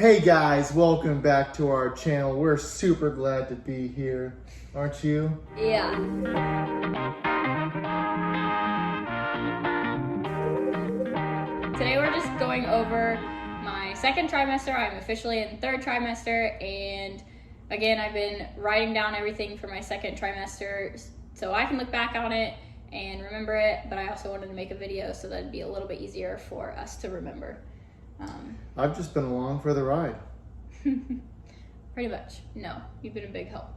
Hey guys, welcome back to our channel. We're super glad to be here, aren't you? Yeah. Today we're just going over my second trimester. I'm officially in third trimester, and again, I've been writing down everything for my second trimester so I can look back on it and remember it, but I also wanted to make a video so that'd be a little bit easier for us to remember. I've just been along for the ride. Pretty much. No, you've been a big help.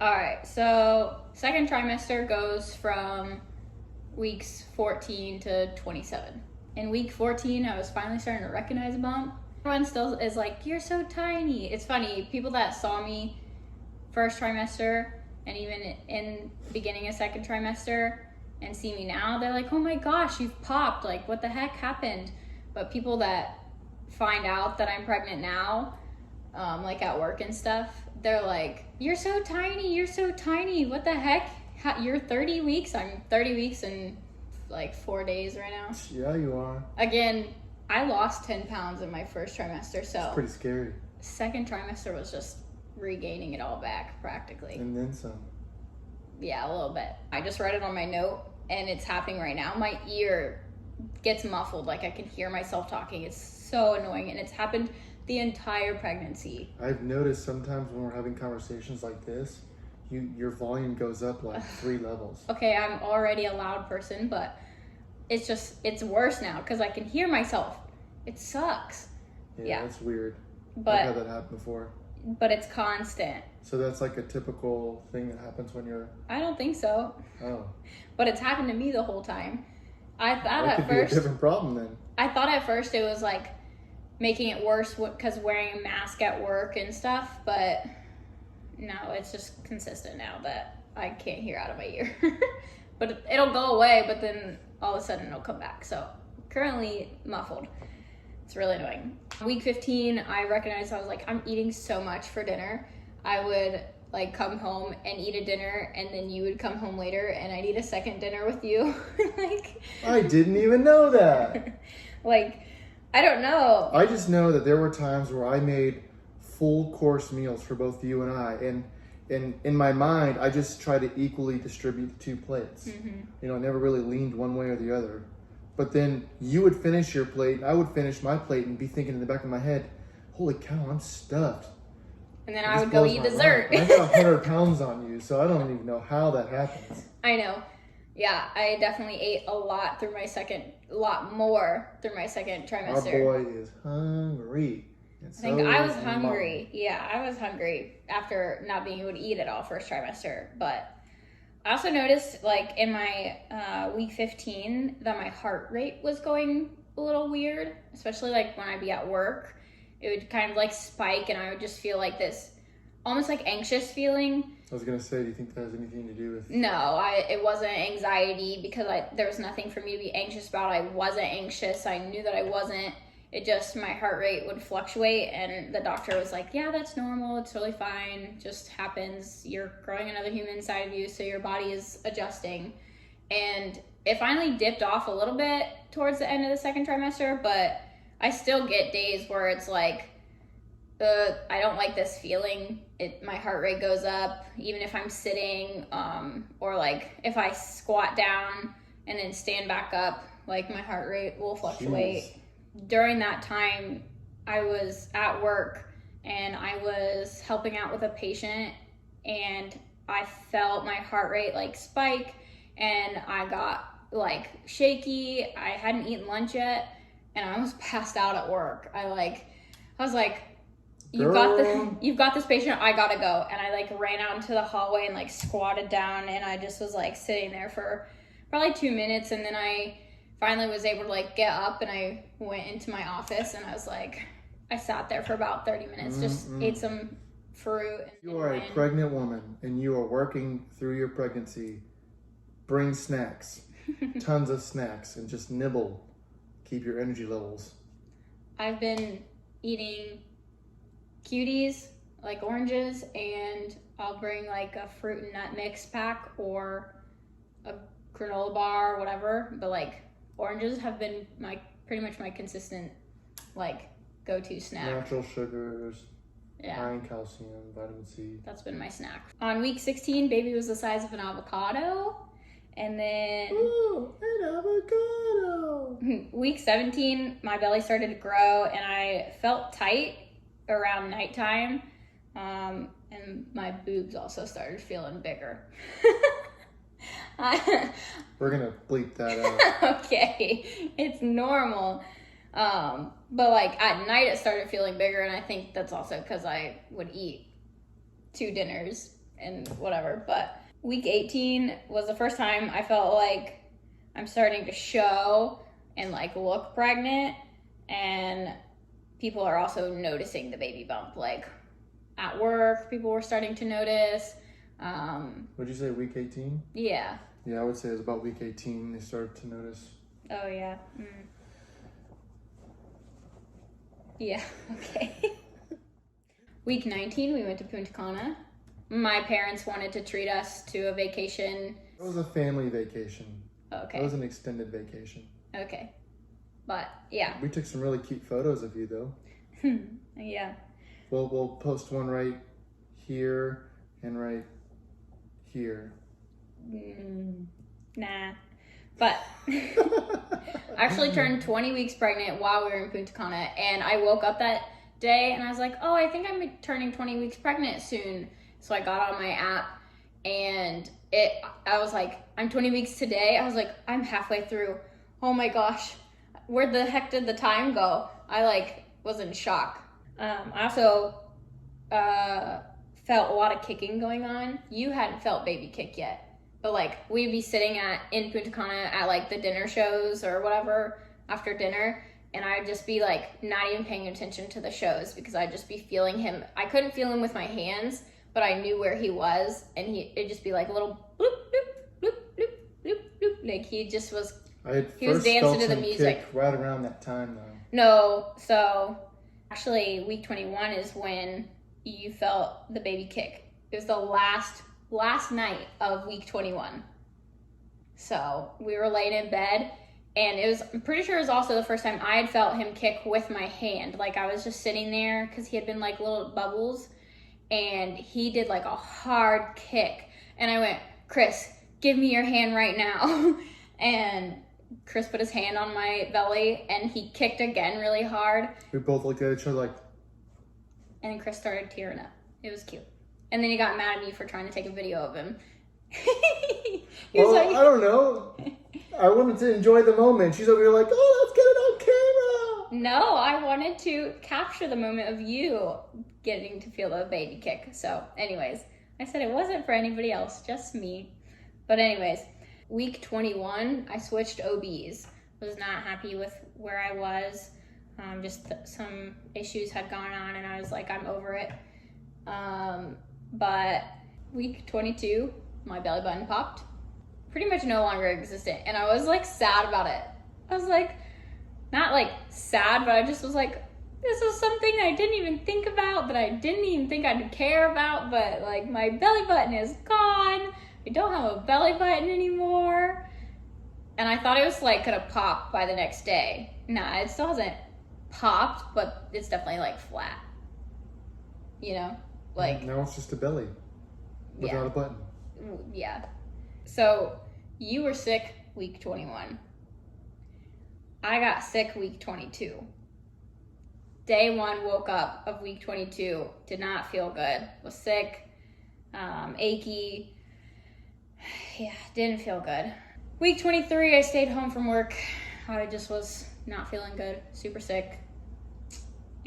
All right, so second trimester goes from weeks 14 to 27. In week 14, I was finally starting to recognize a bump. Everyone still is like, you're so tiny. It's funny, people that saw me first trimester and even in beginning of second trimester and see me now, they're like, oh my gosh, you've popped. Like, what the heck happened? But people that find out that I'm pregnant now, like at work and stuff, they're like, you're so tiny, what the heck? You're 30 weeks? I'm 30 weeks and like 4 days right now. Yeah, you are. Again, I lost 10 pounds in my first trimester, so it's pretty scary. Second trimester was just regaining it all back practically. And then some. Yeah, a little bit. I just read it on my note and it's happening right now. My ear gets muffled, like I can hear myself talking. It's so annoying, and it's happened the entire pregnancy. I've noticed sometimes when we're having conversations like this, your volume goes up like 3 levels. Okay, I'm already a loud person, but it's worse now because I can hear myself. It sucks. Yeah, that's weird. But I've had that happen before. But it's constant. So that's like a typical thing that happens when you're... I don't think so. Oh. But it's happened to me the whole time. I thought that at could first... be a different problem then. I thought at first it was like making it worse because wearing a mask at work and stuff, but no, it's just consistent now that I can't hear out of my ear. But it'll go away, but then all of a sudden it'll come back. So currently muffled. It's really annoying. Week 15, I recognized, I was like, I'm eating so much for dinner. I would like come home and eat a dinner, and then you would come home later and I'd eat a second dinner with you. Like, I didn't even know that. Like, I don't know. I just know that there were times where I made full course meals for both you and I, and in my mind, I just tried to equally distribute the 2 plates. Mm-hmm. You know, I never really leaned one way or the other. But then you would finish your plate, and I would finish my plate and be thinking in the back of my head, holy cow, I'm stuffed. And then I would go eat dessert. I got 100 pounds on you, so I don't even know how that happens. I know. Yeah, I definitely ate a lot more through my second trimester. Our boy is hungry. I think I was hungry. Yeah, I was hungry after not being able to eat at all first trimester. But I also noticed, like, in my week 15 that my heart rate was going a little weird, especially like when I'd be at work. It would kind of like spike, and I would just feel like this almost like anxious feeling. I was gonna say, do you think that has anything to do with? No, it wasn't anxiety, because there was nothing for me to be anxious about. I wasn't anxious. I knew that I wasn't. It just, my heart rate would fluctuate, and the doctor was like, yeah, that's normal. It's really fine. Just happens. You're growing another human inside of you, so your body is adjusting. And it finally dipped off a little bit towards the end of the second trimester, but I still get days where it's like, I don't like this feeling. My heart rate goes up, even if I'm sitting, or like if I squat down and then stand back up, like my heart rate will fluctuate. Jeez. During that time, I was at work and I was helping out with a patient, and I felt my heart rate like spike, and I got like shaky. I hadn't eaten lunch yet, and I almost passed out at work. I was like, you've got this patient, I gotta go. And I like ran out into the hallway and like squatted down, and I just was like sitting there for probably 2 minutes, and then I finally was able to like get up, and I went into my office, and I sat there for about 30 minutes, just ate some fruit. You are a pregnant woman and you are working through your pregnancy. Bring snacks, tons of snacks, and just nibble. Keep your energy levels. I've been eating cuties, like oranges, and I'll bring like a fruit and nut mix pack or a granola bar or whatever, but like oranges have been pretty much my consistent like go-to snack. Natural sugars, Yeah. high in calcium, vitamin C. That's been my snack. On week 16, baby was the size of an avocado. And then Ooh, an avocado. week 17, my belly started to grow and I felt tight around nighttime. And my boobs also started feeling bigger. We're gonna bleep that out. Okay, it's normal. But like at night it started feeling bigger, and I think that's also because I would eat 2 dinners and whatever. But week 18 was the first time I felt like I'm starting to show and like look pregnant, and people are also noticing the baby bump. Like at work, people were starting to notice. Would you say week 18? Yeah. Yeah, I would say it was about week 18 they started to notice. Oh, yeah. Yeah, okay. Week 19, we went to Punta Cana. My parents wanted to treat us to a vacation. It was a family vacation. Okay. It was an extended vacation. Okay. But, yeah. We took some really cute photos of you, though. Yeah. We'll post one right here and right here. Nah. But I actually turned 20 weeks pregnant while we were in Punta Cana, and I woke up that day and I was like, oh, I think I'm turning 20 weeks pregnant soon. So I got on my app and I was like, I'm 20 weeks today. I was like, I'm halfway through. Oh my gosh, where the heck did the time go? I like was in shock. I also felt a lot of kicking going on. You hadn't felt baby kick yet. But like we'd be sitting in Punta Cana at like the dinner shows or whatever after dinner, and I'd just be like not even paying attention to the shows because I'd just be feeling him. I couldn't feel him with my hands, but I knew where he was, and it'd just be like a little bloop bloop bloop bloop bloop bloop. Like he just was. He was dancing to the music kick right around that time though. No, so actually week 21 is when you felt the baby kick. It was the last night of week 21. So we were laying in bed, and I'm pretty sure it was also the first time I had felt him kick with my hand. Like I was just sitting there because he had been like little bubbles, and he did like a hard kick, and I went, Chris, give me your hand right now. And Chris put his hand on my belly and he kicked again really hard. We both looked at each other like, and then Chris started tearing up. It was cute. And then he got mad at me for trying to take a video of him. well, like, I don't know. I wanted to enjoy the moment. She's over here like, oh, let's get it on camera. No, I wanted to capture the moment of you getting to feel the baby kick. So anyways, I said it wasn't for anybody else, just me. But anyways, week 21, I switched OBs. Was not happy with where I was. Some issues had gone on and I was like, I'm over it. But week 22, my belly button popped. Pretty much no longer existent. And I was like sad about it. I was like, not like sad, but I just was like, this is something I didn't even think about, that I didn't even think I'd care about, but like my belly button is gone. I don't have a belly button anymore. And I thought it was like gonna pop by the next day. Nah, it still hasn't popped, but it's definitely like flat. You know? Like now it's just a belly without a button. Yeah. So you were sick week 21. I got sick week 22. Day 1 woke up of week 22, did not feel good, was sick, achy. Yeah, didn't feel good. Week 23, I stayed home from work. I just was not feeling good, super sick.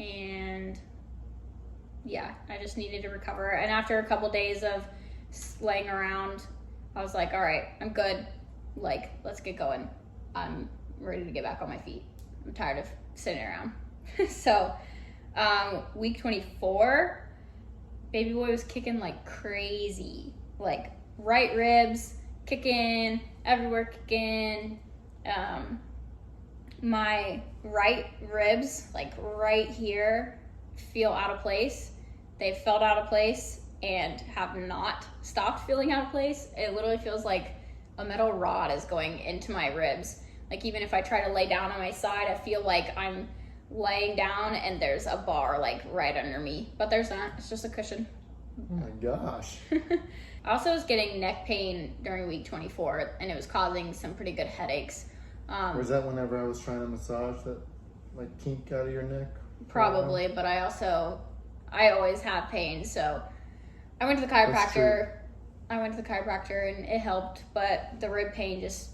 And yeah, I just needed to recover. And after a couple days of laying around, I was like, all right, I'm good. Like, let's get going. I'm ready to get back on my feet. I'm tired of sitting around. So, week 24, baby boy was kicking like crazy. Like, right ribs kicking, everywhere kicking. My right ribs, like right here, feel out of place. They've felt out of place and have not stopped feeling out of place. It literally feels like a metal rod is going into my ribs. Like even if I try to lay down on my side, I feel like I'm laying down and there's a bar like right under me, but there's not. It's just a cushion. Oh my gosh. I also was getting neck pain during week 24, and it was causing some pretty good headaches. Was that whenever I was trying to massage that like kink out of your neck? Probably, but I always have pain, so I went to the chiropractor. And it helped, but the rib pain just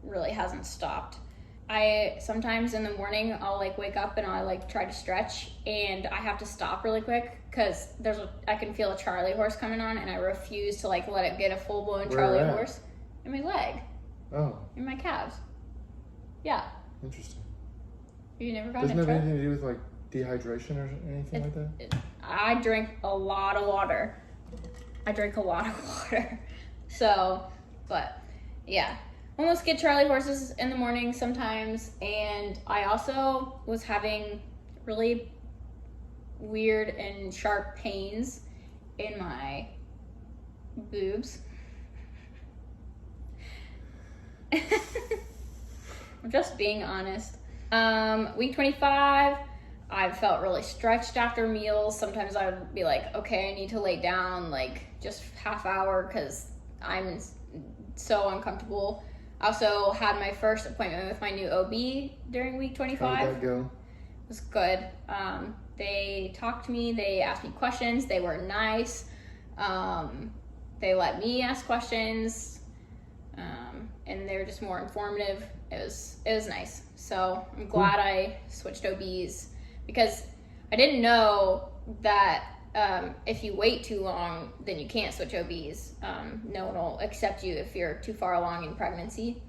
really hasn't stopped. I sometimes in the morning I'll like wake up and I'll like try to stretch, and I have to stop really quick because I can feel a Charlie horse coming on, and I refuse to like let it get a full blown Charlie horse in my leg. Oh. In my calves. Yeah. Interesting. You never gotten Doesn't it have anything to do with like dehydration or anything like that? I drink a lot of water. So, but yeah. Almost get Charlie horses in the morning sometimes, and I also was having really weird and sharp pains in my boobs. I'm just being honest. Week 25, I felt really stretched after meals. Sometimes I would be like, okay, I need to lay down like just half hour because I'm so uncomfortable. I also had my first appointment with my new OB during week 25. How did that go? It was good. They talked to me. They asked me questions. They were nice. They let me ask questions. And they were just more informative. It was nice. So I'm glad I switched OBs because I didn't know that if you wait too long, then you can't switch OBs. No one will accept you if you're too far along in pregnancy.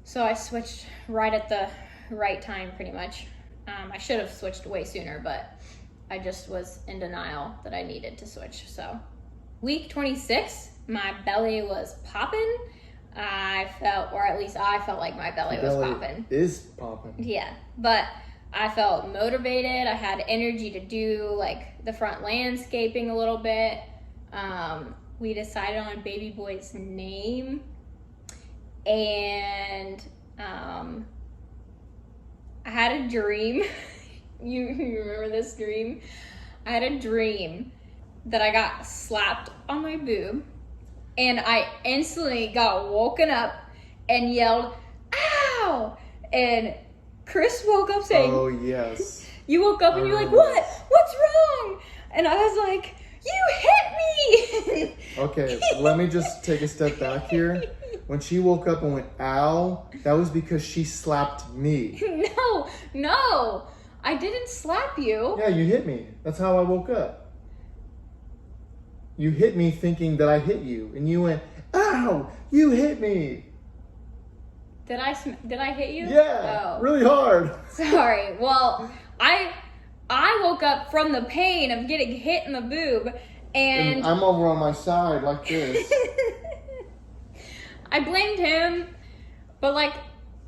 So I switched right at the right time, pretty much. I should have switched way sooner, but I just was in denial that I needed to switch. So week 26, my belly was popping. I felt like my belly was popping. Is popping. Yeah, but I felt motivated. I had energy to do like the front landscaping a little bit. We decided on baby boy's name, and I had a dream. You remember this dream? I had a dream that I got slapped on my boob, and I instantly got woken up and yelled, "Ow!" And Chris woke up saying, "Oh, yes." You woke up and you're like, "What? What's wrong?" And I was like, "You hit me!" Okay, let me just take a step back here. When she woke up and went, "Ow," that was because she slapped me. No. I didn't slap you. Yeah, you hit me. That's how I woke up. You hit me thinking that I hit you. And you went, "Ow, you hit me." Did I hit you? Yeah, really hard. Sorry. Well, I woke up from the pain of getting hit in the boob, and I'm over on my side like this. I blamed him, but like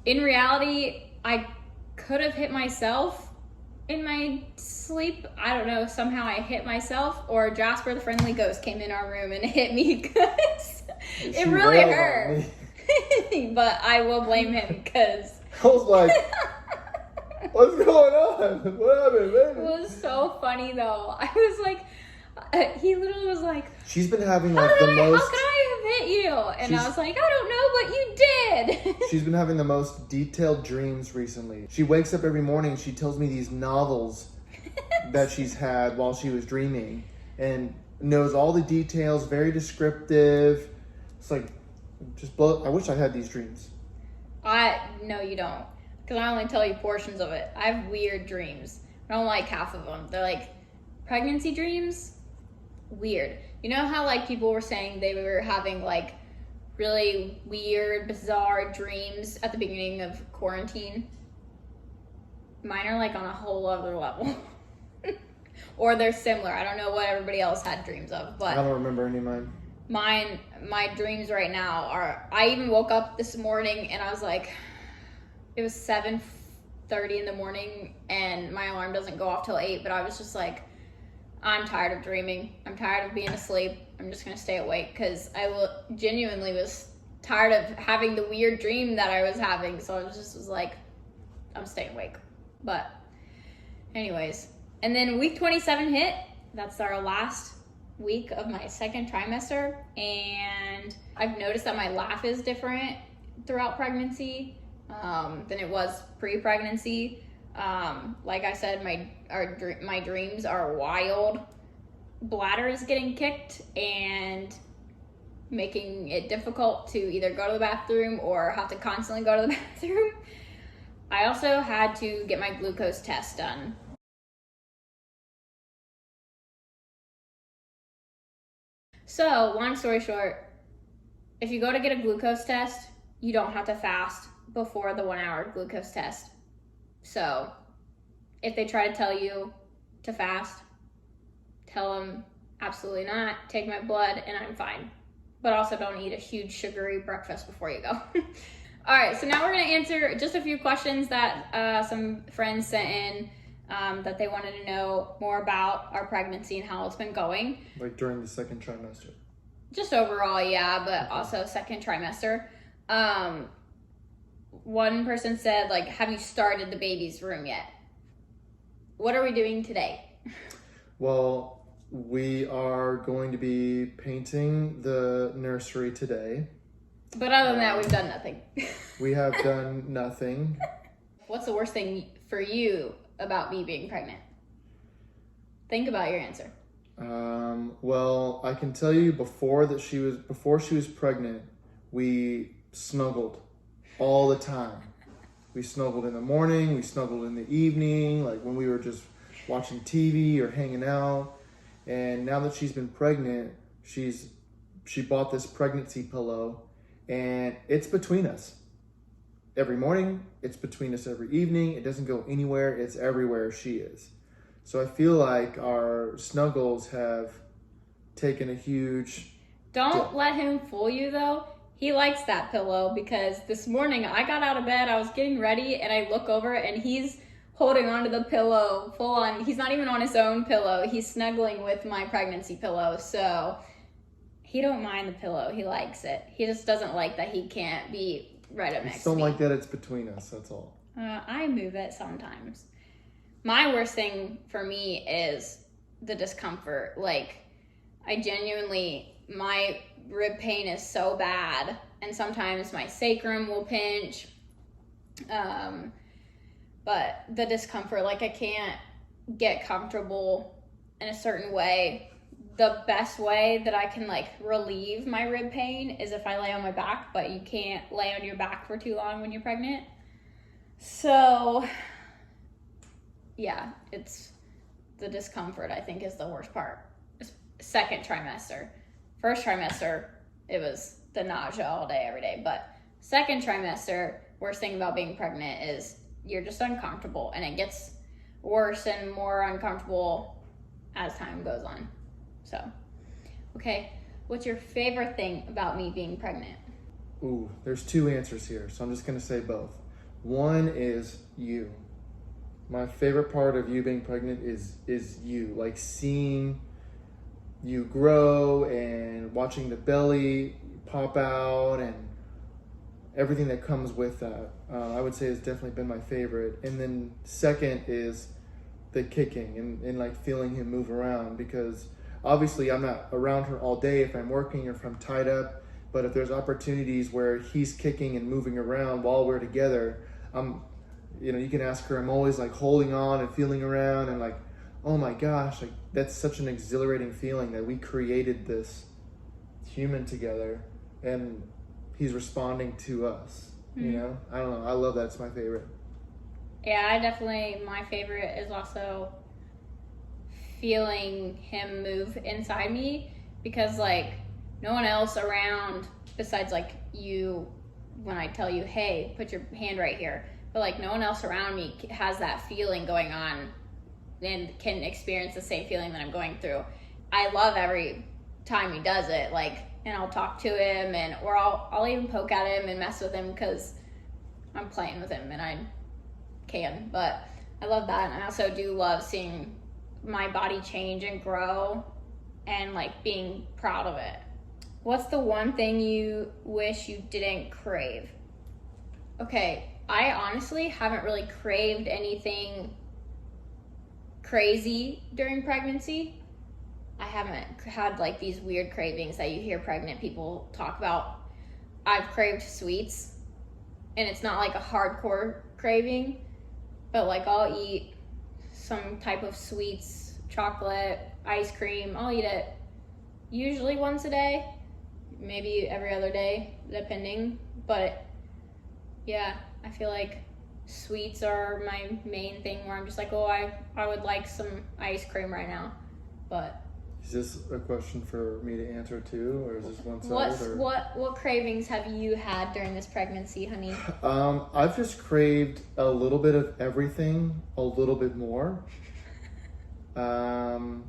in reality, I could have hit myself in my sleep. I don't know. Somehow I hit myself, or Jasper, the friendly ghost, came in our room and hit me because it really hurt. But I will blame him because I was like, "What's going on? What happened, baby?" It was so funny though. I was like, he literally was like, she's been having like How could I have hit you? And I was like, I don't know, but you did. She's been having the most detailed dreams recently. She wakes up every morning, she tells me these novels that she's had while she was dreaming and knows all the details, very descriptive. It's like, I wish I had these dreams. No, you don't. Because I only tell you portions of it. I have weird dreams. I don't like half of them. They're like pregnancy dreams. Weird. You know how like people were saying they were having like really weird, bizarre dreams at the beginning of quarantine? Mine are like on a whole other level. Or they're similar. I don't know what everybody else had dreams of, but I don't remember any of mine. My dreams right now are, I even woke up this morning and I was like, it was 7:30 in the morning and my alarm doesn't go off till 8, but I was just like, I'm tired of dreaming. I'm tired of being asleep. I'm just going to stay awake because I genuinely was tired of having the weird dream that I was having. So I was like, I'm staying awake. But anyways, and then week 27 hit. That's our last week of my second trimester, and I've noticed that my laugh is different throughout pregnancy than it was pre-pregnancy. Like I said, my dreams are wild. Bladder is getting kicked and making it difficult to either go to the bathroom or have to constantly go to the bathroom. I also had to get my glucose test done. So, long story short, if you go to get a glucose test, you don't have to fast before the 1 hour glucose test. So, if they try to tell you to fast, tell them absolutely not, take my blood and I'm fine. But also don't eat a huge sugary breakfast before you go. All right, so now we're gonna answer just a few questions that some friends sent in that they wanted to know more about our pregnancy and how it's been going. Like during the second trimester? Just overall, yeah, but also second trimester. One person said, like, have you started the baby's room yet? What are we doing today? Well, we are going to be painting the nursery today. But other than that, we've done nothing. We have done nothing. What's the worst thing for you about me being pregnant? Think about your answer. Well, I can tell you before she was pregnant, we snuggled all the time. We snuggled in the morning, we snuggled in the evening, like when we were just watching TV or hanging out. And now that she's been pregnant, she bought this pregnancy pillow, and it's between us. Every morning, it's between us every evening. It doesn't go anywhere, it's everywhere she is. So I feel like our snuggles have taken a huge Don't let him fool you though. He likes that pillow because this morning I got out of bed, I was getting ready, and I look over and he's holding onto the pillow full on. He's not even on his own pillow. He's snuggling with my pregnancy pillow. So he don't mind the pillow. He likes it. He just doesn't like that he can't be right up next to me. Don't like that it's between us, that's all. I move it sometimes. My worst thing for me is the discomfort. Like, I genuinely, my rib pain is so bad, and sometimes my sacrum will pinch. But the discomfort, like I can't get comfortable in a certain way. The best way that I can like relieve my rib pain is if I lay on my back, but you can't lay on your back for too long when you're pregnant. So yeah, it's the discomfort I think is the worst part. Second trimester. First trimester, it was the nausea all day, every day. But second trimester, worst thing about being pregnant is you're just uncomfortable, and it gets worse and more uncomfortable as time goes on. So, okay, what's your favorite thing about me being pregnant? Ooh, there's two answers here, so I'm just gonna say both. One is you. My favorite part of you being pregnant is you, like seeing you grow and watching the belly pop out and everything that comes with that. I would say has definitely been my favorite. And then second is the kicking and like feeling him move around, because obviously I'm not around her all day if I'm working or if I'm tied up, but if there's opportunities where he's kicking and moving around while we're together, you can ask her, I'm always like holding on and feeling around and like, oh my gosh, like that's such an exhilarating feeling that we created this human together and he's responding to us. You know, I don't know, I love that. It's my favorite. Yeah, my favorite is also feeling him move inside me, because like no one else around besides like you when I tell you, hey, put your hand right here, but like no one else around me has that feeling going on and can experience the same feeling that I'm going through. I love every time he does it, like, and I'll talk to him or I'll even poke at him and mess with him because I'm playing with him and I can, but I love that. And I also do love seeing my body change and grow and like being proud of it. What's the one thing you wish you didn't crave? Okay, I honestly haven't really craved anything crazy during pregnancy. I haven't had like these weird cravings that you hear pregnant people talk about. I've craved sweets, and it's not like a hardcore craving, but like I'll eat some type of sweets, chocolate, ice cream. I'll eat it usually once a day, maybe every other day, depending. But yeah, I feel like sweets are my main thing where I'm just like, oh, I would like some ice cream right now. But is this a question for me to answer too, or is this one-sided? What cravings have you had during this pregnancy, honey? I've just craved a little bit of everything, a little bit more. Okay.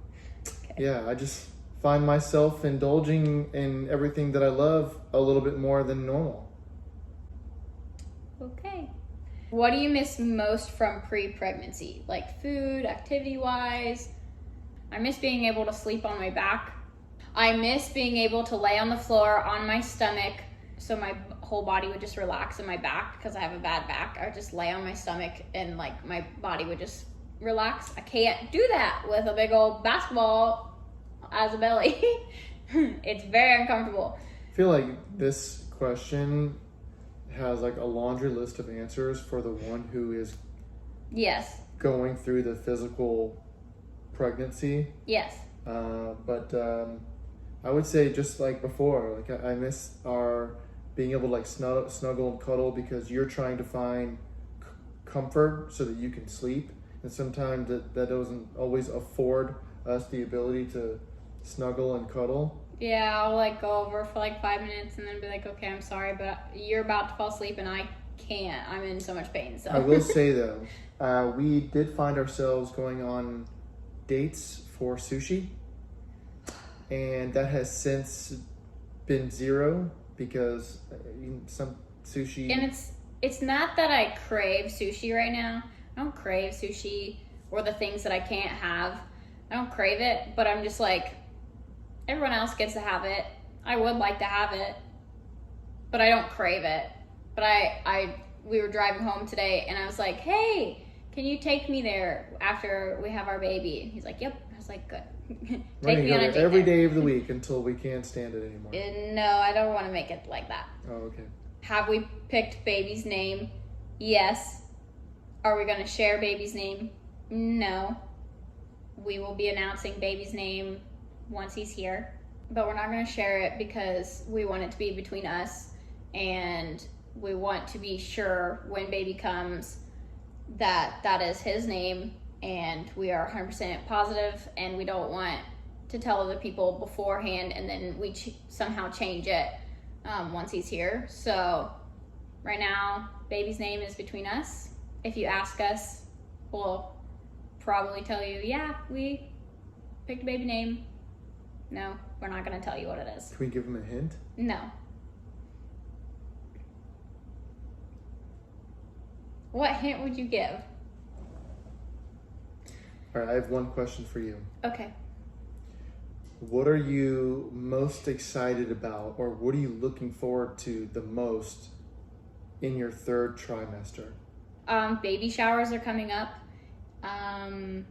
Yeah, I just find myself indulging in everything that I love a little bit more than normal. Okay. What do you miss most from pre-pregnancy? Like food, activity-wise? I miss being able to sleep on my back. I miss being able to lay on the floor on my stomach so my whole body would just relax in my back because I have a bad back. I would just lay on my stomach and like my body would just relax. I can't do that with a big old basketball as a belly. It's very uncomfortable. I feel like this question has like a laundry list of answers for the one who is going through the physical pregnancy. Yes. But I would say just like before, like I miss our being able to like snuggle and cuddle because you're trying to find comfort so that you can sleep, and sometimes that doesn't always afford us the ability to snuggle and cuddle. Yeah, I'll like go over for like 5 minutes and then be like, okay, I'm sorry, but you're about to fall asleep and I can't. I'm in so much pain. So I will say though, we did find ourselves going on dates for sushi, and that has since been zero because some sushi. And it's not that I crave sushi right now. I don't crave sushi or the things that I can't have. I don't crave it, but I'm just like, everyone else gets to have it. I would like to have it, but I don't crave it. But we were driving home today, and I was like, hey, can you take me there after we have our baby? And he's like, yep. I was like, good. Take me on a date every day of the week until we can't stand it anymore. No, I don't want to make it like that. Oh, okay. Have we picked baby's name? Yes. Are we going to share baby's name? No. We will be announcing baby's name once he's here, but we're not going to share it because we want it to be between us, and we want to be sure when baby comes that is his name, and we are 100% positive, and we don't want to tell other people beforehand and then we somehow change it once he's here. So right now baby's name is between us. If you ask us, we'll probably tell you, yeah, we picked a baby name. No, we're not going to tell you what it is. Can we give him a hint? No. What hint would you give? All right, I have one question for you. Okay. What are you most excited about, or what are you looking forward to the most in your third trimester? Baby showers are coming up. I'm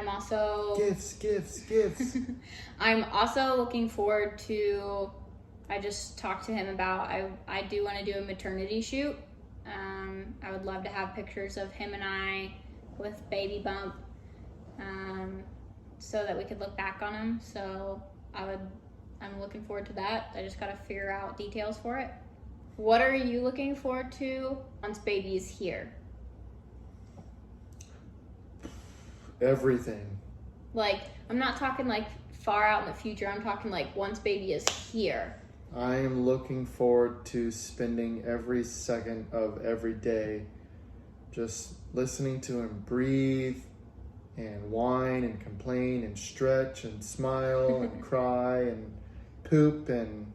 also... Gifts. I'm also looking forward to... I just talked to him about... I do want to do a maternity shoot. I would love to have pictures of him and I with baby bump, so that we could look back on him. So I'm looking forward to that. I just got to figure out details for it. What are you looking forward to once baby is here? Everything. Like, I'm not talking like far out in the future. I'm talking like once baby is here. I am looking forward to spending every second of every day just listening to him breathe and whine and complain and stretch and smile and cry and poop and...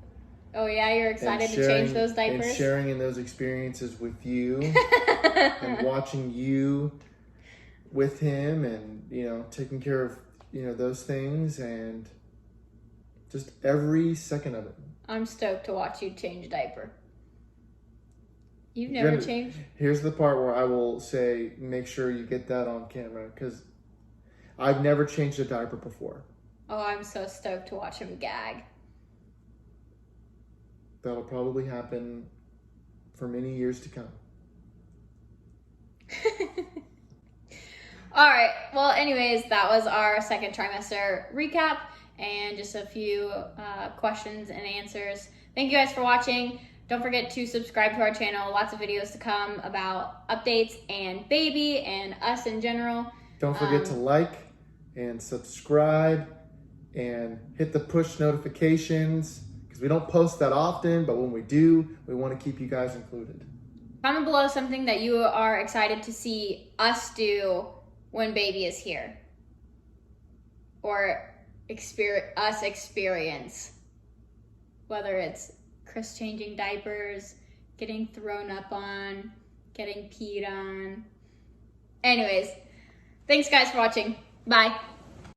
Oh yeah, you're excited to change those diapers? And sharing in those experiences with you and watching you with him and, taking care of, those things and just every second of it. I'm stoked to watch you change a diaper. You've never changed? Here's the part where I will say, make sure you get that on camera, because I've never changed a diaper before. Oh, I'm so stoked to watch him gag. That'll probably happen for many years to come. All right. Well, anyways, that was our second trimester recap and just a few questions and answers. Thank you guys for watching. Don't forget to subscribe to our channel. Lots of videos to come about updates and baby and us in general. Don't forget to like and subscribe and hit the push notifications because we don't post that often, but when we do, we want to keep you guys included. Comment below something that you are excited to see us do when baby is here, or experience, whether it's Chris changing diapers, getting thrown up on, getting peed on. Anyways, thanks guys for watching. Bye.